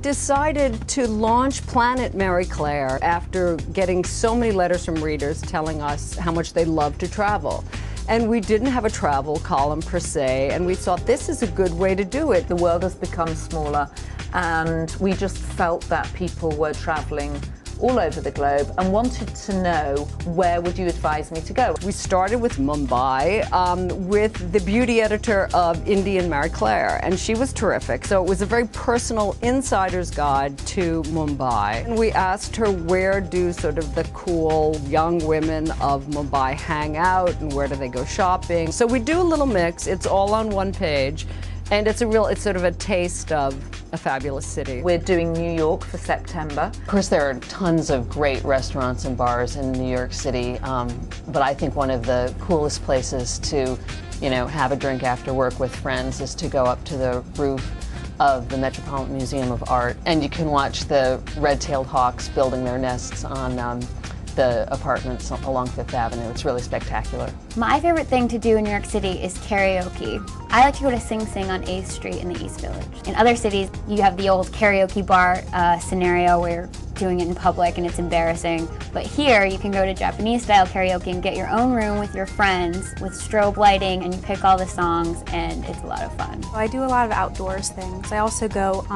decided to launch Planet Mary Claire after getting so many letters from readers telling us how much they love to travel. And we didn't have a travel column per se, and we thought this is a good way to do it. The world has become smaller, and we just felt that people were traveling all over the globe and wanted to know, where would you advise me to go? We started with Mumbai with the beauty editor of Indian Mary Claire, and she was terrific. So it was a very personal insider's guide to Mumbai. And we asked her, where do sort of the cool young women of Mumbai hang out and where do they go shopping? So we do a little mix. It's all on one page. And it's sort of a taste of a fabulous city. We're doing New York for September. Of course, there are tons of great restaurants and bars in New York City, but I think one of the coolest places to, have a drink after work with friends is to go up to the roof of the Metropolitan Museum of Art, and you can watch the red-tailed hawks building their nests on the apartments along Fifth Avenue. It's really spectacular. My favorite thing to do in New York City is karaoke. I like to go to Sing Sing on 8th Street in the East Village. In other cities, you have the old karaoke bar scenario where you're doing it in public and it's embarrassing. But here, you can go to Japanese-style karaoke and get your own room with your friends with strobe lighting, and you pick all the songs, and it's a lot of fun. I do a lot of outdoors things. I also go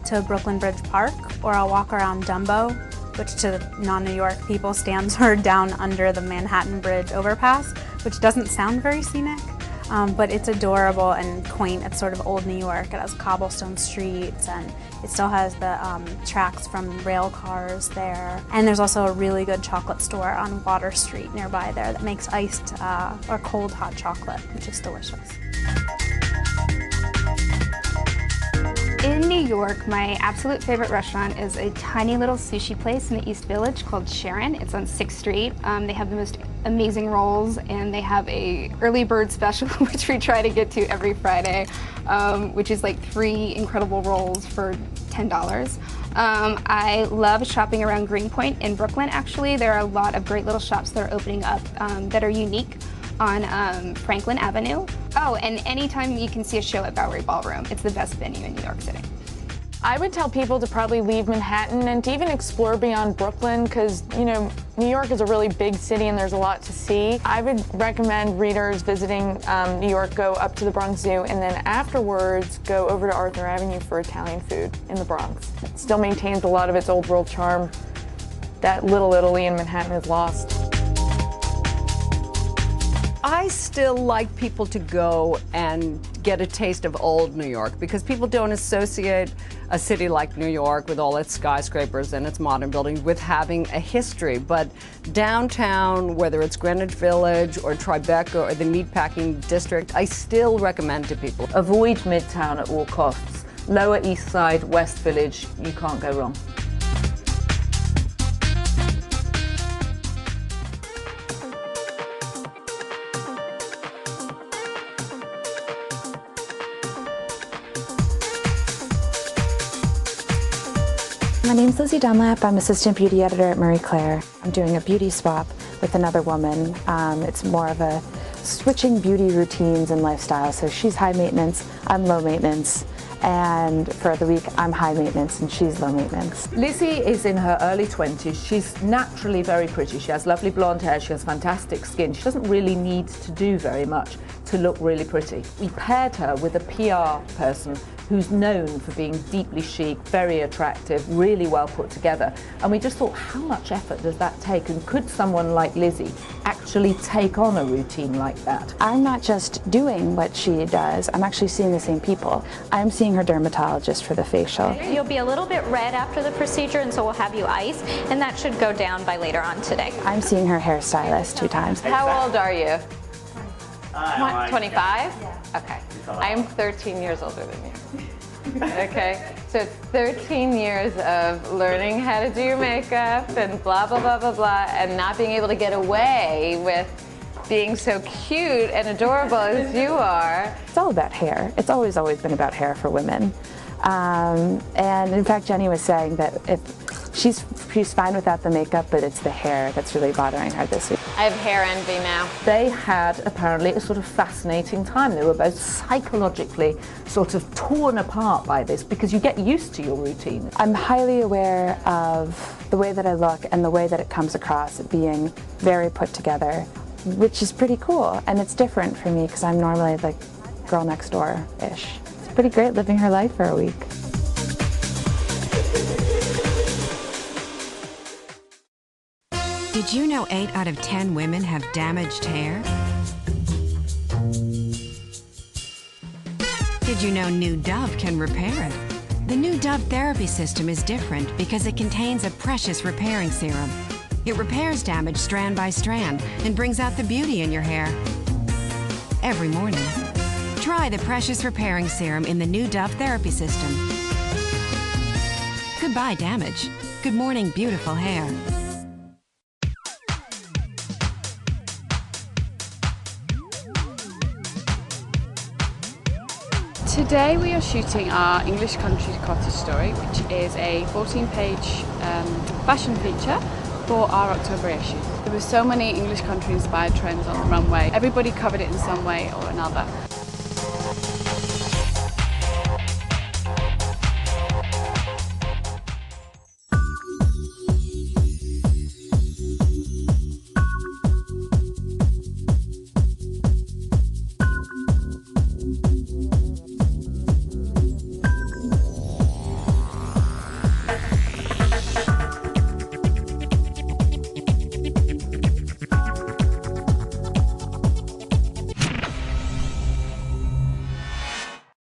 to Brooklyn Bridge Park, or I'll walk around Dumbo, which to non-New York people stands for down under the Manhattan Bridge overpass, which doesn't sound very scenic, but it's adorable and quaint. It's sort of old New York. It has cobblestone streets, and it still has the tracks from rail cars there. And there's also a really good chocolate store on Water Street nearby there that makes iced or cold hot chocolate, which is delicious. In New York, my absolute favorite restaurant is a tiny little sushi place in the East Village called Sharon. It's on 6th Street. They have the most amazing rolls, and they have a early bird special, which we try to get to every Friday, which is like 3 incredible rolls for $10. I love shopping around Greenpoint in Brooklyn, actually. There are a lot of great little shops that are opening up that are unique on Franklin Avenue. Oh, and anytime you can see a show at Bowery Ballroom, it's the best venue in New York City. I would tell people to probably leave Manhattan and to even explore beyond Brooklyn, because, New York is a really big city and there's a lot to see. I would recommend readers visiting New York go up to the Bronx Zoo, and then afterwards go over to Arthur Avenue for Italian food in the Bronx. It still maintains a lot of its old world charm that Little Italy in Manhattan has lost. I still like people to go and get a taste of old New York, because people don't associate a city like New York with all its skyscrapers and its modern buildings with having a history. But downtown, whether it's Greenwich Village or Tribeca or the Meatpacking District, I still recommend to people. Avoid Midtown at all costs. Lower East Side, West Village, you can't go wrong. My name's Lizzie Dunlap. I'm assistant beauty editor at Marie Claire. I'm doing a beauty swap with another woman. It's more of a switching beauty routines and lifestyle. So she's high maintenance, I'm low maintenance. And for the week, I'm high maintenance and she's low maintenance. Lizzie is in her early 20s. She's naturally very pretty. She has lovely blonde hair, she has fantastic skin. She doesn't really need to do very much to look really pretty. We paired her with a PR person who's known for being deeply chic, very attractive, really well put together. And we just thought, how much effort does that take? And could someone like Lizzie actually take on a routine like that? I'm not just doing what she does, I'm actually seeing the same people. I'm seeing her dermatologist for the facial. You'll be a little bit red after the procedure, and so we'll have you ice, and that should go down by later on today. I'm seing her hairstylist 2 times. How old are you? 25? Yeah. Okay. I am 13 years older than you. Okay, so it's 13 years of learning how to do your makeup and blah, blah, blah, blah, blah, and not being able to get away with being so cute and adorable as you are. It's all about hair. It's always been about hair for women. And in fact, Jenny was saying that if she's fine without the makeup, but it's the hair that's really bothering her this week. I have hair envy now. They had apparently a sort of fascinating time. They were both psychologically sort of torn apart by this because you get used to your routine. I'm highly aware of the way that I look and the way that it comes across being very put together, which is pretty cool. And it's different for me because I'm normally like girl next door-ish. It's pretty great living her life for a week. Did you know 8 out of 10 women have damaged hair? Did you know New Dove can repair it? The New Dove therapy system is different because it contains a precious repairing serum. It repairs damage strand by strand and brings out the beauty in your hair every morning. Try the precious repairing serum in the New Dove therapy system. Goodbye damage. Good morning, beautiful hair. Today we are shooting our English Country Cottage story, which is a 14-page fashion feature for our October issue. There were so many English country inspired trends on the runway. Everybody covered it in some way or another.